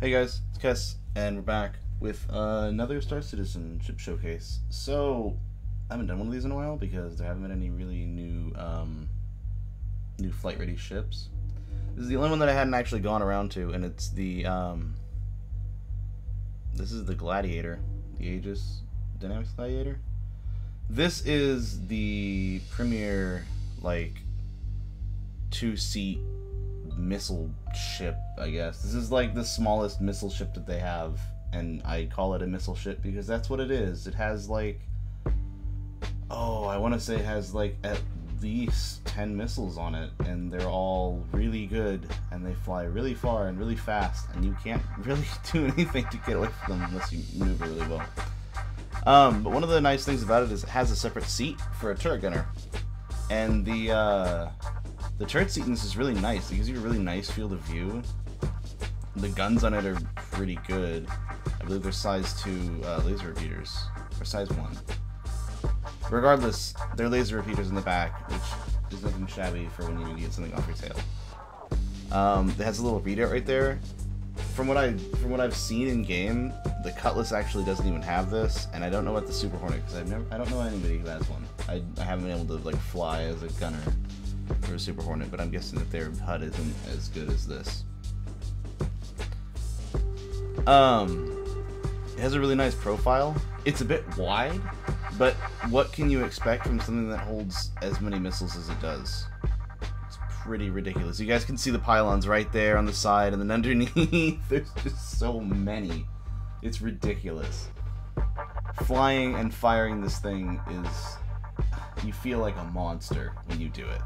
Hey guys, it's Kes, and we're back with another Star Citizen ship showcase. So, I haven't done one of these in a while because there haven't been any really new flight-ready ships. This is the only one that I hadn't actually gone around to, and it's the, this is the Gladiator, the Aegis Dynamics Gladiator. This is the premier, like, two-seat missile ship, I guess. This is like the smallest missile ship that they have, and I call it a missile ship because that's what it is. It has like, oh, I want to say it has like at least 10 missiles on it, and they're all really good, and they fly really far and really fast, and you can't really do anything to get away from them unless you maneuver really well. But one of the nice things about it is it has a separate seat for a turret gunner, and the turret seat in this is really nice. It gives you a really nice field of view. The guns on it are pretty good. I believe they're size 2 laser repeaters, or size 1. Regardless, they're laser repeaters in the back, which is nothing shabby for when you need to get something off your tail. It has a little readout right there. From what I've seen in game, the Cutlass actually doesn't even have this, and I don't know about the Super Hornet because I don't know anybody who has one. I haven't been able to like fly as a gunner for a Super Hornet, but I'm guessing that their HUD isn't as good as this. It has a really nice profile. It's a bit wide, but what can you expect from something that holds as many missiles as it does? It's pretty ridiculous. You guys can see the pylons right there on the side, and then underneath there's just so many. It's ridiculous. Flying and firing this thing is... you feel like a monster when you do it.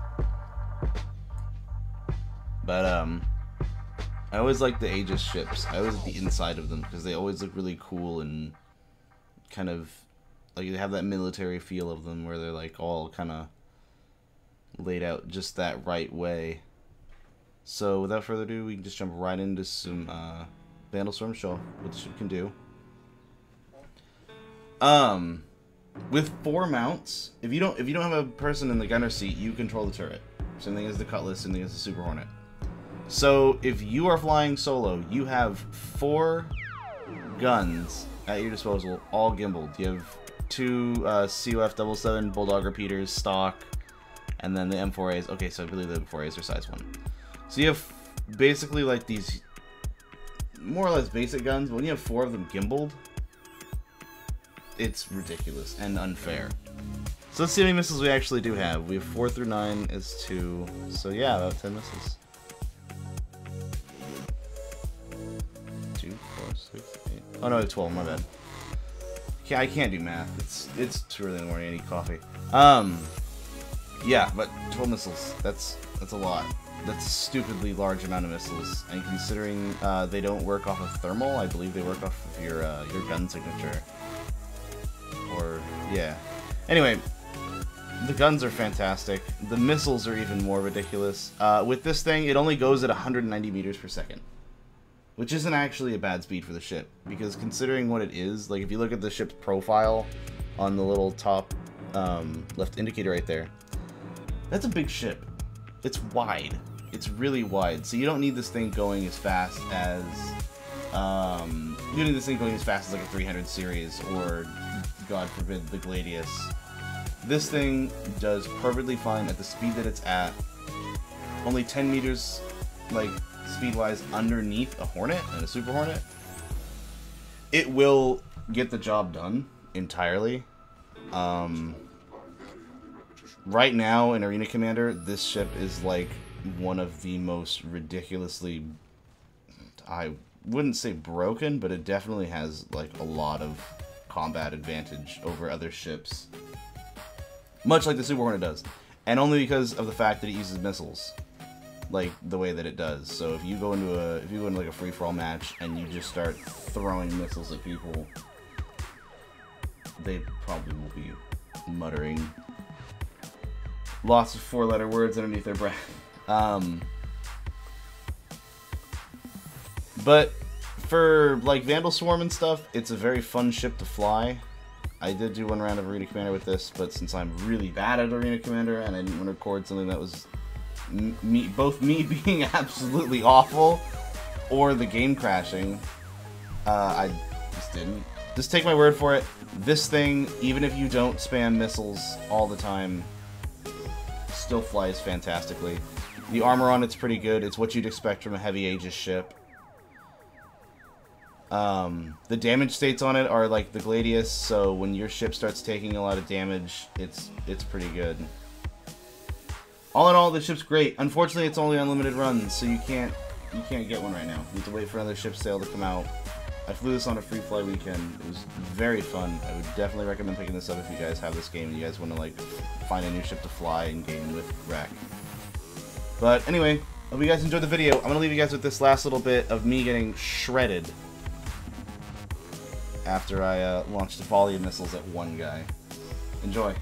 But, I always like the Aegis ships. I always like the inside of them because they always look really cool and kind of, like, they have that military feel of them where they're, like, all kind of laid out just that right way. So, without further ado, we can just jump right into some, Vandal Storm show, what the ship can do. With 4 mounts, if you don't have a person in the gunner seat, you control the turret. Same thing as the Cutlass, same thing as the Super Hornet. So if you are flying solo, you have 4 guns at your disposal, all gimbaled. You have 2 COF 77 Bulldog repeaters stock, and then the M4As. Okay, so I believe the M4As are size 1. So you have basically like these more or less basic guns, but when you have 4 of them gimbaled, it's ridiculous and unfair. So let's see how many missiles we actually do have. We have 4 through 9 is 2, so yeah, about 10 missiles. 2, 4, 6, 8. Oh no, 12. My bad. Yeah, I can't do math. It's too early in the morning. I need coffee. Yeah, but 12 missiles. That's a lot. That's a stupidly large amount of missiles. And considering they don't work off of thermal, I believe they work off of your gun signature. Or yeah. Anyway, the guns are fantastic. The missiles are even more ridiculous. With this thing, it only goes at 190 meters per second, which isn't actually a bad speed for the ship, because considering what it is, like if you look at the ship's profile on the little top left indicator right there, that's a big ship. It's wide. It's really wide, so you don't need this thing going as fast as you need this thing going as fast as like a 300 series or, God forbid, the Gladiator. This thing does perfectly fine at the speed that it's at. Only 10 meters, like, speed-wise underneath a Hornet and a Super Hornet. It will get the job done entirely. Right now in Arena Commander, this ship is like one of the most ridiculously, I wouldn't say broken, but it definitely has like a lot of combat advantage over other ships. Much like the Super Hornet does. And only because of the fact that it uses missiles. Like the way that it does. So if you go into like a free-for-all match and you just start throwing missiles at people, they probably will be muttering lots of 4-letter words underneath their breath. But for like Vandal Swarm and stuff, it's a very fun ship to fly. I did do one round of Arena Commander with this, but since I'm really bad at Arena Commander and I didn't want to record something that was both me being absolutely awful or the game crashing. I just didn't. Just take my word for it. This thing, even if you don't spam missiles all the time, still flies fantastically. The armor on it's pretty good. It's what you'd expect from a heavy Aegis ship. The damage states on it are like the Gladiator, so when your ship starts taking a lot of damage, it's pretty good. All in all, the ship's great. Unfortunately, it's only unlimited runs, so you can't get one right now. You have to wait for another ship sale to come out. I flew this on a free fly weekend. It was very fun. I would definitely recommend picking this up if you guys have this game and you guys want to like find a new ship to fly and game with Wreck. But anyway, hope you guys enjoyed the video. I'm gonna leave you guys with this last little bit of me getting shredded after I launched a volley of missiles at one guy. Enjoy.